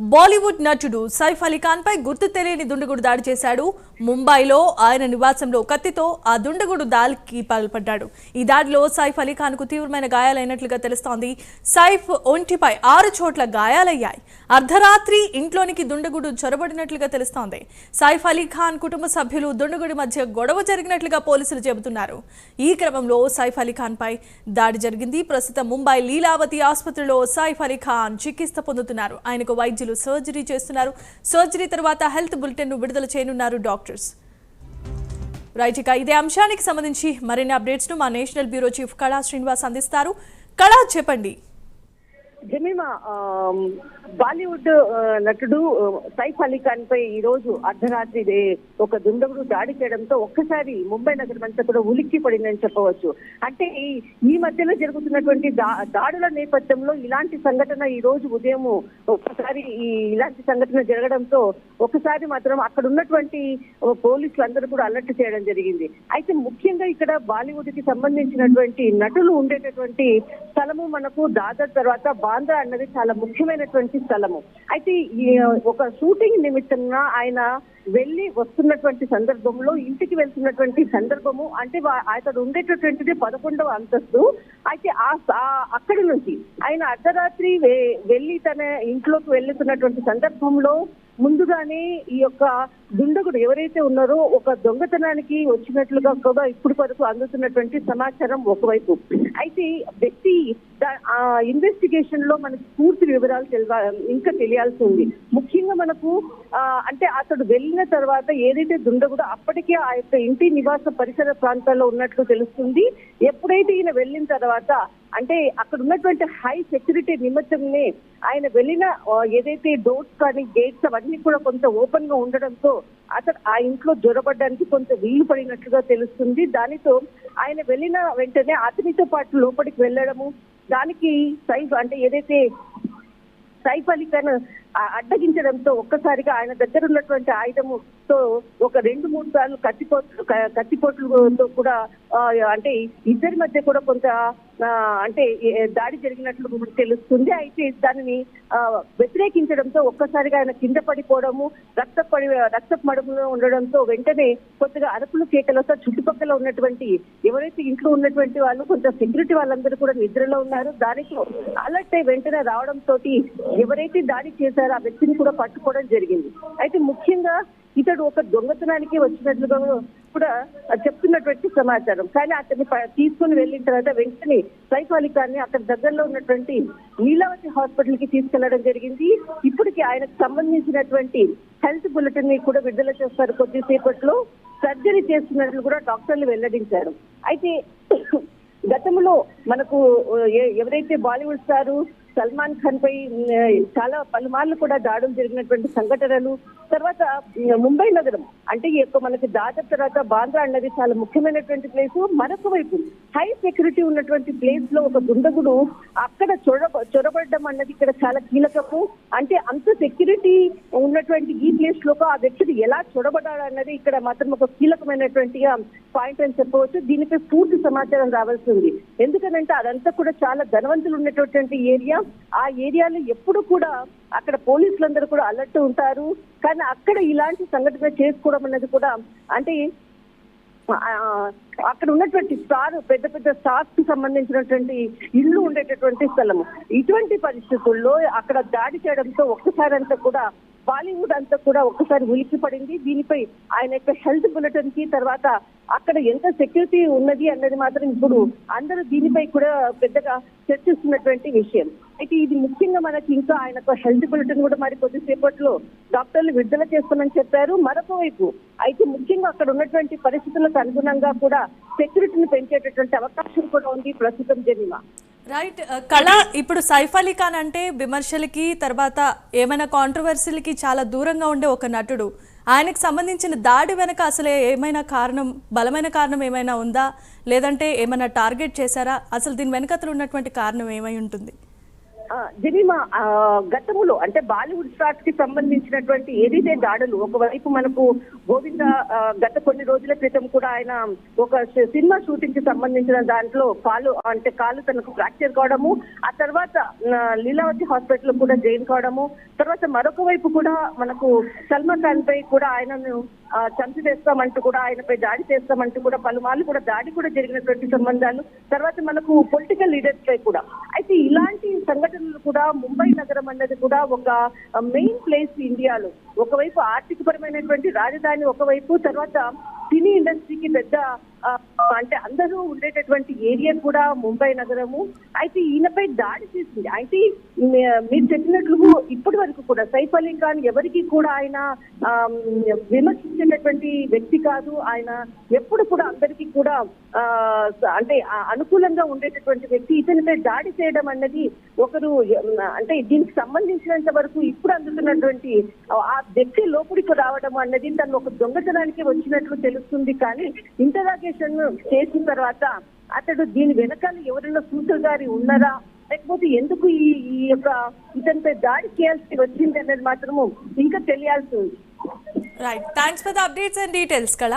బాలీవుడ్ నటుడు సైఫ్ అలీ ఖాన్ పై గుర్తు తెలియని దుండగుడు దాడి చేశాడు. ముంబైలో ఆయన నివాసంలో కత్తితో ఆ దుండగుడు దాడికి పాల్పడ్డాడు. ఈ దాడిలో సైఫ్ అలీ ఖాన్ కు తీవ్రమైన గాయాలైనట్లుగా తెలుస్తోంది. సైఫ్ ఒంటిపై 6 చోట్ల గాయాలయ్యాయి. అర్ధరాత్రి ఇంట్లోనికి దుండగుడు చొరబడినట్లుగా తెలుస్తోంది. సైఫ్ అలీ ఖాన్ కుటుంబ సభ్యులు దుండగుడి మధ్య గొడవ జరిగినట్లుగా పోలీసులు చెబుతున్నారు. ఈ క్రమంలో సైఫ్ అలీ ఖాన్ పై దాడి జరిగింది. ప్రస్తుతం ముంబై లీలావతి ఆసుపత్రిలో సైఫ్ అలీ ఖాన్ చికిత్స పొందుతున్నారు. ఆయనకు వైద్యులు సర్జరీ చేస్తున్నారు. సర్జరీ తర్వాత హెల్త్ బులెటిన్ ను విడుదల చేయనున్నారు డాక్టర్స్. రైట్, ఇక ఇదే అంశానికి సంబంధించి మరిన్ని అప్డేట్స్ ను మా నేషనల్ బ్యూరో చీఫ్ కళా శ్రీనివాస్ అందిస్తారు. కళా, చెప్పండి. జమీమా, బాలీవుడ్ నటుడు సైఫ్ అలీ ఖాన్ పై ఈ రోజు అర్ధరాత్రి ఒక దుండగుడు దాడి చేయడంతో ఒక్కసారి ముంబై నగరం అంతా కూడా ఉలిక్కి పడిందని చెప్పవచ్చు. అంటే ఈ మధ్యలో జరుగుతున్నటువంటి దాడుల నేపథ్యంలో ఇలాంటి సంఘటన ఈ రోజు ఉదయం ఒక్కసారి ఇలాంటి సంఘటన జరగడంతో ఒకసారి మాత్రం అక్కడ ఉన్నటువంటి పోలీసులు అందరూ కూడా అలర్ట్ చేయడం జరిగింది. అయితే ముఖ్యంగా ఇక్కడ బాలీవుడ్ కి సంబంధించినటువంటి నటులు ఉండేటటువంటి స్థలము మనకు దాదర్ తర్వాత బాంద్రా అన్నది చాలా ముఖ్యమైనటువంటి స్థలము. అయితే ఒక షూటింగ్ నిమిత్తంగా ఆయన వెళ్ళి వస్తున్నటువంటి సందర్భంలో ఇంటికి వెళ్తున్నటువంటి సందర్భము, అంటే అతడు ఉండేటటువంటిది 11వ అంతస్తు. అయితే అక్కడి నుంచి ఆయన అర్ధరాత్రి వెళ్ళి తన ఇంట్లోకి వెళ్తున్నటువంటి సందర్భంలో ముందుగానే ఈ యొక్క దుండగుడు ఎవరైతే ఉన్నారో ఒక దొంగతనానికి వచ్చినట్లుగా కూడా ఇప్పుడు వరకు అందుతున్నటువంటి సమాచారం ఒకవైపు. అయితే వ్యక్తి ఇన్వెస్టిగేషన్ లో మనకు పూర్తి వివరాలు ఇంకా తెలియాల్సి ఉంది. ముఖ్యంగా మనకు అంటే అతడు వెళ్ళిన తర్వాత ఏదైతే దుండగుడు అప్పటికే ఆ యొక్క ఇంటి నివాస పరిసర ప్రాంతాల్లో ఉన్నట్లు తెలుస్తుంది. ఎప్పుడైతే ఈయన వెళ్ళిన తర్వాత అంటే అక్కడ ఉన్నటువంటి హై సెక్యూరిటీ నిమిత్తమే ఆయన వెళ్ళిన ఏదైతే డోర్స్ కానీ గేట్స్ అవన్నీ కూడా కొంత ఓపెన్ గా ఉండడంతో అతను ఆ ఇంట్లో జొరబడ్డానికి కొంత వీలు పడినట్లుగా తెలుస్తుంది. దానితో ఆయన వెళ్ళిన వెంటనే అతనితో పాటు లోపలికి వెళ్ళడము, దానికి సైఫ్ అంటే ఏదైతే సైఫ్ అలీ ఖాన్ అడ్డగించడంతో ఒక్కసారిగా ఆయన దగ్గర ఉన్నటువంటి ఆయుధముతో ఒక 2-3 సార్లు కత్తిపోట్లతో కూడా అంటే ఇద్దరి మధ్య కూడా కొంత అంటే దాడి జరిగినట్లు తెలుస్తుంది. అయితే దానిని వ్యతిరేకించడంతో ఒక్కసారిగా ఆయన కింద పడిపోవడము, రక్తపు మడుగులో ఉండడంతో వెంటనే కొద్దిగా అరుపులు కేకలతో చుట్టుపక్కల ఉన్నటువంటి ఎవరైతే ఇంట్లో ఉన్నటువంటి వాళ్ళు కొంత సెక్యూరిటీ వాళ్ళందరూ కూడా నిద్రలో ఉన్నారు. దానికి అలర్ట్ అయి వెంటనే రావడంతో ఎవరైతే దాడి చేశారో ఆ వ్యక్తిని కూడా పట్టుకోవడం జరిగింది. అయితే ముఖ్యంగా ఇతడు ఒక దొంగతనానికి వచ్చినట్లుగా కూడా చెప్తున్నటువంటి సమాచారం. కానీ అతన్ని తీసుకుని వెళ్ళిన తర్వాత వెంటనే సైఫ్ అలీ ఖాన్ ని అక్కడ దగ్గరలో ఉన్నటువంటి లీలావతి హాస్పిటల్ కి తీసుకెళ్లడం జరిగింది. ఇప్పటికి ఆయనకు సంబంధించినటువంటి హెల్త్ బులెటిన్ ని కూడా విడుదల చేస్తారు. కొద్దిసేపట్లో సర్జరీ చేస్తున్నట్లు కూడా డాక్టర్లు వెల్లడించారు. అయితే గతంలో మనకు ఎవరైతే బాలీవుడ్ స్టారు సల్మాన్ ఖాన్ పై చాలా పలుమార్లు కూడా దాడులు జరిగినటువంటి సంఘటనలు, తర్వాత ముంబై నగరం అంటే మనకి దాదర్ తర్వాత బాంద్రా అన్నది చాలా ముఖ్యమైనటువంటి ప్లేస్. మరొక వైపు హై సెక్యూరిటీ ఉన్నటువంటి ప్లేస్ లో ఒక దుండగుడు అక్కడ చొరబడడం అన్నది ఇక్కడ చాలా కీలకము. అంటే అంత సెక్యూరిటీ ఉన్నటువంటి ఈ ప్లేస్ లో ఆ వ్యక్తి ఎలా చొరబడాలన్నది ఇక్కడ మాత్రం ఒక కీలకమైనటువంటి పాయింట్ అని చెప్పవచ్చు. దీనిపై పూర్తి సమాచారం రావాల్సి ఉంది. ఎందుకంటే అదంతా కూడా చాలా ధనవంతులు ఉన్నటువంటి ఏరియా. ఆ ఏరియాలో ఎప్పుడు కూడా అక్కడ పోలీసులందరూ కూడా అలర్ట్ ఉంటారు. కానీ అక్కడ ఇలాంటి సంఘటన చేసుకోవడం అన్నది కూడా అంటే అక్కడ ఉన్నటువంటి పెద్ద పెద్ద స్టార్స్ కి సంబంధించినటువంటి ఇల్లు ఉండేటటువంటి స్థలము. ఇటువంటి పరిస్థితుల్లో అక్కడ దాడి చేయడంతో ఒక్కసారి అంతా కూడా బాలీవుడ్ అంతా కూడా ఒక్కసారి ఉలిక్కి పడింది. దీనిపై ఆయన యొక్క హెల్త్ బులెటిన్ కి తర్వాత అక్కడ ఎంత సెక్యూరిటీ ఉన్నది అన్నది మాత్రం ఇప్పుడు అందరూ దీనిపై కూడా పెద్దగా చర్చిస్తున్నటువంటి విషయం. అయితే ఇది ముఖ్యంగా మనకి ఇంకా ఆయన హెల్త్ బులెటిన్ కూడా మరి కొద్దిసేపట్లో డాక్టర్లు విడుదల చేస్తామని చెప్పారు. మరొక వైపు అయితే ముఖ్యంగా అక్కడ ఉన్నటువంటి పరిస్థితులకు అనుగుణంగా కూడా సెక్యూరిటీని పెంచేటటువంటి అవకాశం కూడా ఉంది ప్రస్తుతం. జమీమా, రైట్ కళ, ఇప్పుడు సైఫ్ అలీ ఖాన్ అంటే విమర్శలకి తర్వాత ఏమైనా కాంట్రవర్సీలకి చాలా దూరంగా ఉండే ఒక నటుడు. ఆయనకు సంబంధించిన దాడి వెనక అసలు ఏమైనా కారణం, బలమైన కారణం ఏమైనా ఉందా, లేదంటే ఏమైనా టార్గెట్ చేశారా? అసలు దీని వెనకతలు ఉన్నటువంటి కారణం ఏమై ఉంటుంది? జమీమా గతంలో అంటే బాలీవుడ్ స్టార్స్ కి సంబంధించినటువంటి ఏదైతే దాడులు, ఒకవైపు మనకు గోవింద గత కొన్ని రోజుల క్రితం కూడా ఆయన ఒక సినిమా షూటింగ్ కి సంబంధించిన దాంట్లో కాలు తనకు ఫ్రాక్చర్ కావడము, ఆ తర్వాత లీలావతి హాస్పిటల్ కూడా జాయిన్ కావడము, తర్వాత మరొక వైపు కూడా మనకు సల్మాన్ ఖాన్ పై కూడా ఆయనను చంపివేస్తామంటూ కూడా ఆయనపై దాడి చేస్తామంటూ కూడా పలుమార్లు కూడా దాడి కూడా జరిగినటువంటి సంబంధాలు, తర్వాత మనకు పొలిటికల్ లీడర్స్ పై కూడా. అయితే ఇలాంటి సంఘటనలు కూడా ముంబై నగరం అన్నది కూడా ఒక మెయిన్ ప్లేస్ ఇండియాలో. ఒకవైపు ఆర్థిక పరమైనటువంటి రాజధాని ఒకవైపు, తర్వాత సినీ ఇండస్ట్రీకి పెద్ద అంటే అందరూ ఉండేటటువంటి ఏరియా కూడా ముంబై నగరము. అయితే ఈయనపై దాడి చేసింది. అయితే మీరు చెప్పినట్లు ఇప్పటి వరకు కూడా సైఫ్ అలీ ఖాన్ ఎవరికి కూడా ఆయన విమర్శించేటటువంటి వ్యక్తి కాదు. ఆయన ఎప్పుడు కూడా అందరికీ కూడా అంటే అనుకూలంగా ఉండేటటువంటి వ్యక్తి. ఇతనిపై దాడి చేయడం అన్నది ఒకరు అంటే దీనికి సంబంధించినంత వరకు ఇప్పుడు అందుతున్నటువంటి ఆ వ్యక్తి లోపలికి రావడం అన్నది తను ఒక దొంగతనానికి వచ్చినట్లు తెలుస్తుంది. కానీ ఇంటరాగేషన్ చేసిన తర్వాత అతడు దీని వెనకాల ఎవరైనా సూత్రధారి ఉన్నారా, లేకపోతే ఎందుకు ఈ యొక్క ఇతనిపై దాడి చేయాల్సి వచ్చింది అనేది మాత్రము ఇంకా తెలియాల్సి ఉంది. Right, thanks for the updates and details కళ.